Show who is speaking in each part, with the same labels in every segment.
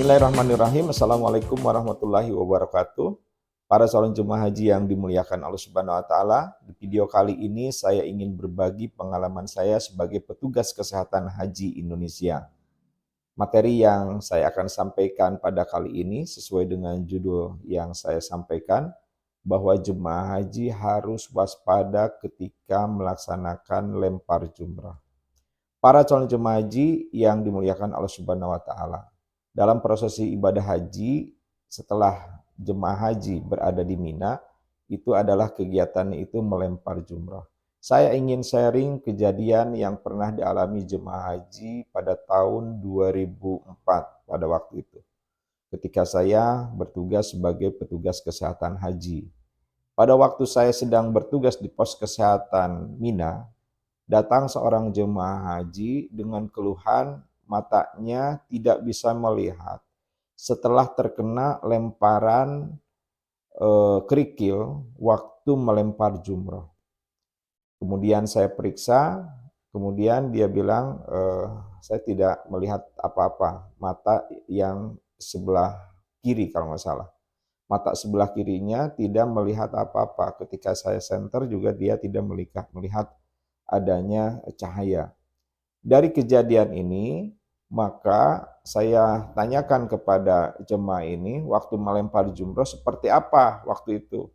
Speaker 1: Bismillahirrahmanirrahim. Assalamualaikum warahmatullahi wabarakatuh. Para calon jemaah haji yang dimuliakan Allah Subhanahu wa taala, di video kali ini saya ingin berbagi pengalaman saya sebagai petugas kesehatan haji Indonesia. Materi yang saya akan sampaikan pada kali ini sesuai dengan judul yang saya sampaikan, bahwa jemaah haji harus waspada ketika melaksanakan lempar jumrah. Para calon jemaah haji yang dimuliakan Allah Subhanahu wa taala, dalam prosesi ibadah haji setelah jemaah haji berada di Mina, itu adalah kegiatannya itu melempar jumrah. Saya ingin sharing kejadian yang pernah dialami jemaah haji pada tahun 2004 pada waktu itu. Ketika saya bertugas sebagai petugas kesehatan haji. Pada waktu saya sedang bertugas di pos kesehatan Mina, datang seorang jemaah haji dengan keluhan matanya tidak bisa melihat setelah terkena lemparan kerikil waktu melempar jumrah. Kemudian saya periksa, kemudian dia bilang, saya tidak melihat apa-apa, mata yang sebelah kiri kalau nggak salah. Mata sebelah kirinya tidak melihat apa-apa. Ketika saya senter juga dia tidak melihat adanya cahaya. Dari kejadian ini, maka saya tanyakan kepada jemaah ini, waktu melempar jumroh seperti apa waktu itu.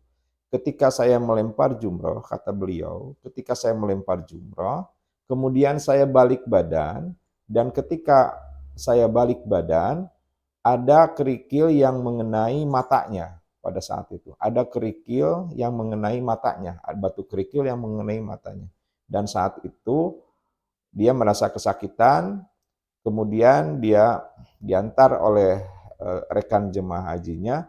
Speaker 1: Ketika saya melempar jumroh, kata beliau, ketika saya melempar jumroh, kemudian saya balik badan, dan ketika saya balik badan, ada kerikil yang mengenai matanya pada saat itu. Ada kerikil yang mengenai matanya, batu kerikil yang mengenai matanya. Dan saat itu dia merasa kesakitan, kemudian dia diantar oleh rekan jemaah hajinya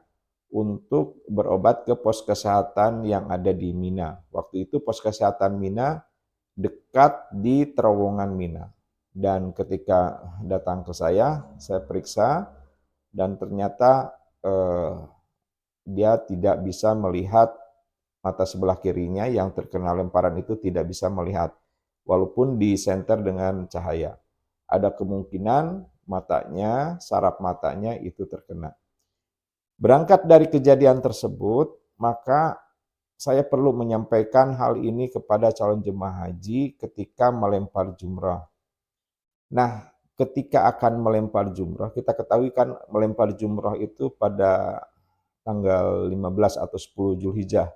Speaker 1: untuk berobat ke pos kesehatan yang ada di Mina. Waktu itu pos kesehatan Mina dekat di terowongan Mina. Dan ketika datang ke saya periksa dan ternyata dia tidak bisa melihat, mata sebelah kirinya yang terkena lemparan itu tidak bisa melihat, walaupun di senter dengan cahaya. Ada kemungkinan matanya, saraf matanya itu terkena. Berangkat dari kejadian tersebut, maka saya perlu menyampaikan hal ini kepada calon jemaah haji ketika melempar jumrah. Nah, ketika akan melempar jumrah, kita ketahui kan melempar jumrah itu pada tanggal 15 atau 10 Zulhijjah,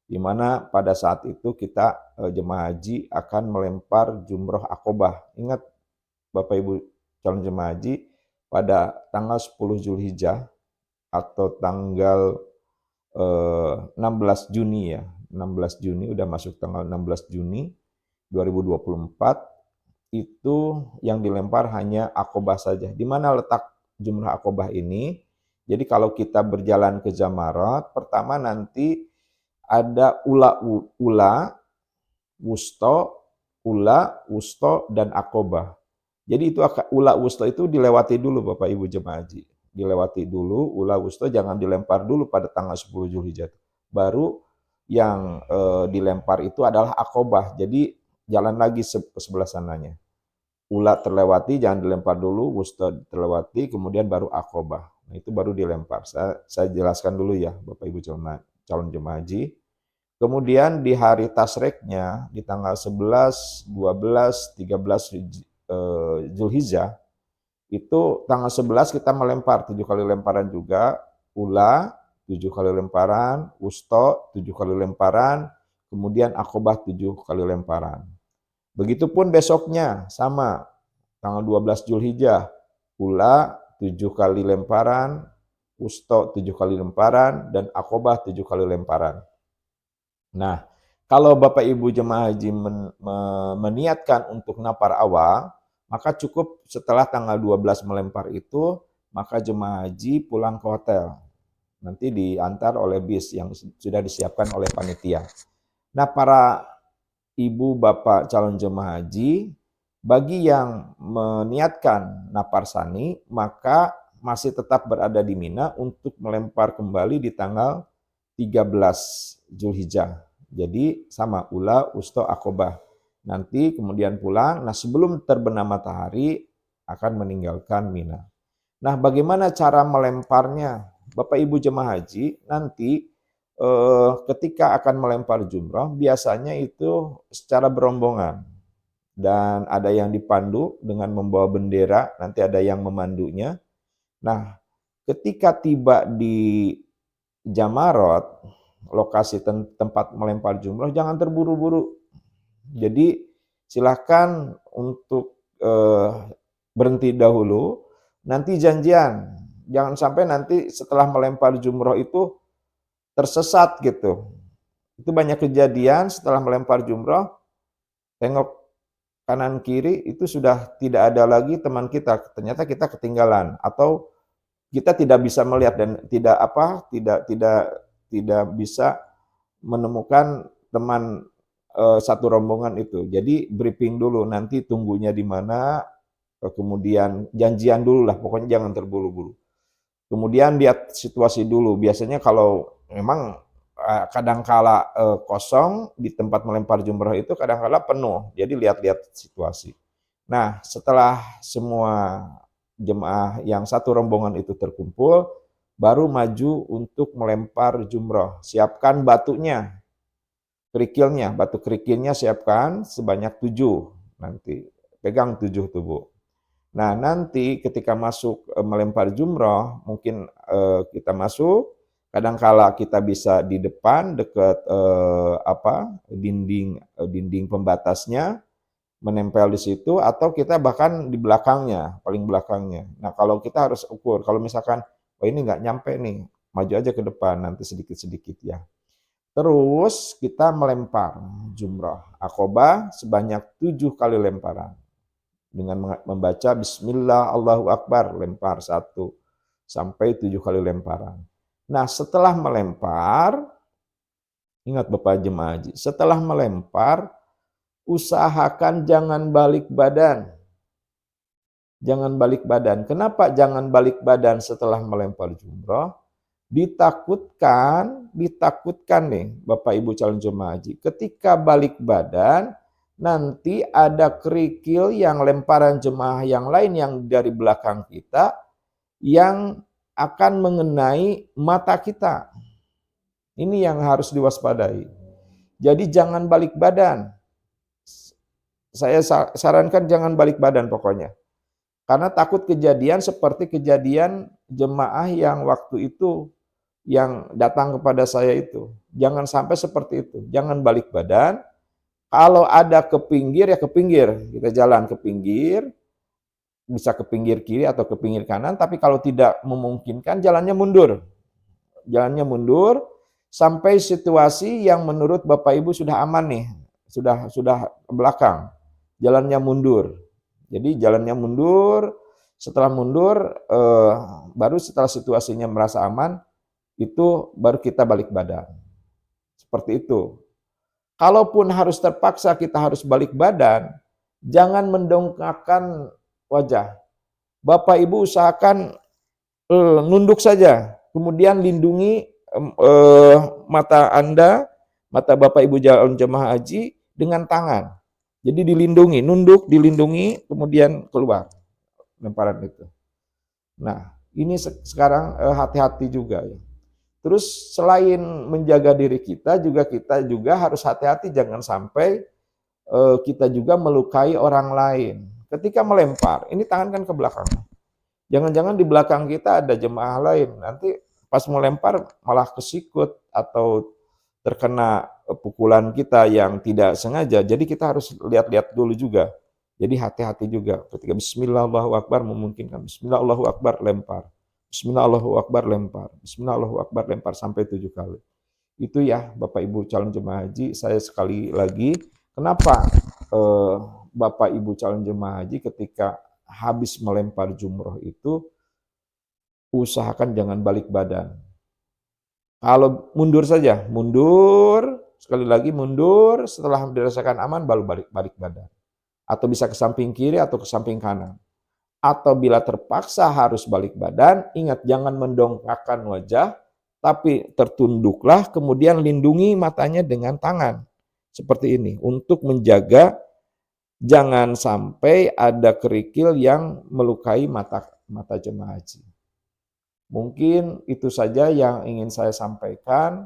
Speaker 1: di mana pada saat itu kita jemaah haji akan melempar jumrah akobah. Ingat Bapak Ibu calon jemaah haji, pada tanggal 10 Zulhijjah atau tanggal 16 Juni ya, 16 Juni udah masuk tanggal 16 Juni 2024, itu yang dilempar hanya akobah saja. Di mana letak jumrah akobah ini? Jadi kalau kita berjalan ke Jamarat, pertama nanti ada ula, wusto, dan akobah. Jadi itu ula, wusto itu dilewati dulu Bapak Ibu jemaah haji. Dilewati dulu, ula, wusto jangan dilempar dulu pada tanggal 10 Zulhijjah. Baru yang dilempar itu adalah akobah. Jadi jalan lagi ke sebelah sananya. Ula terlewati, jangan dilempar dulu, wusta terlewati, kemudian baru akobah. Nah, itu baru dilempar. Saya jelaskan dulu ya, Bapak Ibu calon jemaah haji. Kemudian di hari tasreknya, di tanggal 11, 12, 13 Zulhijjah, itu tanggal 11 kita melempar 7 kali lemparan juga, ula 7 kali lemparan, wusto 7 kali lemparan, kemudian akobah 7 kali lemparan. Begitupun besoknya sama, tanggal 12 Zulhijjah, ula 7 kali lemparan, wusto 7 kali lemparan, dan akobah 7 kali lemparan. Nah, kalau Bapak Ibu jemaah haji meniatkan untuk napar awal, maka cukup setelah tanggal 12 melempar itu, maka jemaah haji pulang ke hotel. Nanti diantar oleh bis yang sudah disiapkan oleh panitia. Nah, para ibu bapak calon jemaah haji, bagi yang meniatkan napar sani, maka masih tetap berada di Mina untuk melempar kembali di tanggal 13 Zulhijjah. Jadi sama ula, wusto, akobah. Nanti kemudian pulang, nah sebelum terbenam matahari akan meninggalkan Mina. Nah, bagaimana cara melemparnya? Bapak Ibu jemaah haji nanti ketika akan melempar jumrah biasanya itu secara berombongan dan ada yang dipandu dengan membawa bendera, nanti ada yang memandunya. Nah, ketika tiba di Jamarot, lokasi tempat melempar jumrah, jangan terburu-buru. Jadi silahkan untuk berhenti dahulu, nanti janjian. Jangan sampai nanti setelah melempar jumroh itu tersesat gitu. Itu banyak kejadian setelah melempar jumroh, tengok kanan kiri itu sudah tidak ada lagi teman kita. Ternyata kita ketinggalan atau kita tidak bisa melihat dan tidak bisa menemukan teman satu rombongan itu. Jadi briefing dulu, nanti tunggunya di mana, kemudian janjian dulu lah, pokoknya jangan terburu-buru. Kemudian lihat situasi dulu. Biasanya kalau memang kadangkala kosong di tempat melempar jumroh itu kadangkala penuh. Jadi lihat-lihat situasi. Nah, setelah semua jemaah yang satu rombongan itu terkumpul, baru maju untuk melempar jumroh. Siapkan batunya, kerikilnya, batu kerikilnya siapkan sebanyak 7. Nanti pegang 7 tuh Bu. Nah, nanti ketika masuk melempar jumroh, mungkin kita masuk, kadangkala kita bisa di depan dekat dinding pembatasnya, menempel di situ, atau kita bahkan di belakangnya, paling belakangnya. Nah, kalau kita harus ukur, kalau misalkan, oh ini nggak nyampe nih, maju aja ke depan, nanti sedikit-sedikit ya. Terus kita melempar jumroh Aqobah sebanyak 7 kali lemparan. Dengan membaca Bismillah, Allahu Akbar, lempar 1 sampai 7 kali lemparan. Nah, setelah melempar, ingat Bapak jemaah haji, setelah melempar, usahakan jangan balik badan. Jangan balik badan. Kenapa jangan balik badan setelah melempar jumroh? Ditakutkan nih Bapak Ibu calon jemaah haji, ketika balik badan, nanti ada kerikil yang lemparan jemaah yang lain yang dari belakang kita yang akan mengenai mata kita. Ini yang harus diwaspadai. Jadi jangan balik badan. Saya sarankan jangan balik badan pokoknya. Karena takut kejadian seperti kejadian jemaah yang waktu itu yang datang kepada saya itu. Jangan sampai seperti itu. Jangan balik badan. Kalau ada ke pinggir, ya ke pinggir. Kita jalan ke pinggir, bisa ke pinggir kiri atau ke pinggir kanan, tapi kalau tidak memungkinkan, jalannya mundur. Jalannya mundur, sampai situasi yang menurut Bapak Ibu sudah aman nih, sudah belakang. Jalannya mundur. Jadi jalannya mundur, setelah mundur, baru setelah situasinya merasa aman, itu baru kita balik badan. Seperti itu. Kalaupun harus terpaksa kita harus balik badan, jangan mendongakkan wajah. Bapak Ibu usahakan nunduk saja, kemudian lindungi mata Anda, mata Bapak Ibu calon jemaah haji dengan tangan. Jadi dilindungi, nunduk, dilindungi, kemudian keluar lemparan itu. Nah, ini sekarang hati-hati juga ya. Terus selain menjaga diri kita juga harus hati-hati jangan sampai kita juga melukai orang lain. Ketika melempar, ini tangan kan ke belakang. Jangan-jangan di belakang kita ada jemaah lain. Nanti pas melempar malah kesikut atau terkena pukulan kita yang tidak sengaja. Jadi kita harus lihat-lihat dulu juga. Jadi hati-hati juga. Ketika Bismillah Allahu Akbar memungkinkan. Bismillah Allahu Akbar lempar. Bismillah Allahu Akbar lempar. Bismillah Allahu Akbar lempar sampai 7 kali. Itu ya Bapak Ibu calon jemaah haji, saya sekali lagi, kenapa Bapak Ibu calon jemaah haji ketika habis melempar jumroh itu, usahakan jangan balik badan. Kalau mundur saja, mundur, sekali lagi mundur, setelah dirasakan aman baru balik badan. Atau bisa ke samping kiri atau ke samping kanan. Atau bila terpaksa harus balik badan, ingat jangan mendongakkan wajah, tapi tertunduklah, kemudian lindungi matanya dengan tangan. Seperti ini, untuk menjaga jangan sampai ada kerikil yang melukai mata jemaah haji. Mungkin itu saja yang ingin saya sampaikan.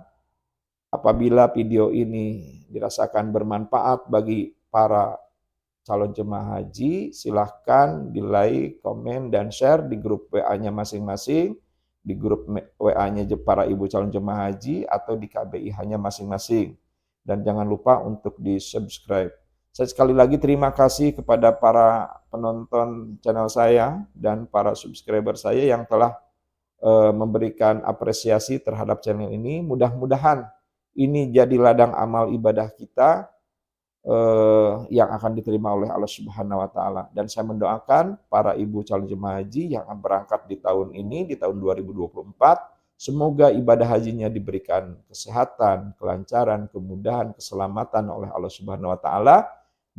Speaker 1: Apabila video ini dirasakan bermanfaat bagi para calon jemaah haji, silahkan di-like, komen, dan share di grup WA-nya masing-masing, di grup WA-nya para ibu calon jemaah haji, atau di KBIH-nya masing-masing. Dan jangan lupa untuk di-subscribe. Saya sekali lagi terima kasih kepada para penonton channel saya dan para subscriber saya yang telah memberikan apresiasi terhadap channel ini. Mudah-mudahan ini jadi ladang amal ibadah kita yang akan diterima oleh Allah Subhanahu wa taala. Dan saya mendoakan para ibu calon jemaah haji yang akan berangkat di tahun ini, di tahun 2024, semoga ibadah hajinya diberikan kesehatan, kelancaran, kemudahan, keselamatan oleh Allah Subhanahu wa taala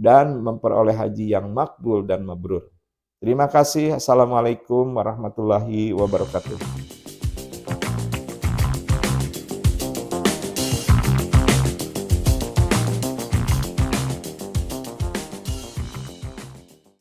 Speaker 1: dan memperoleh haji yang makbul dan mabrur. Terima kasih. Assalamualaikum warahmatullahi wabarakatuh.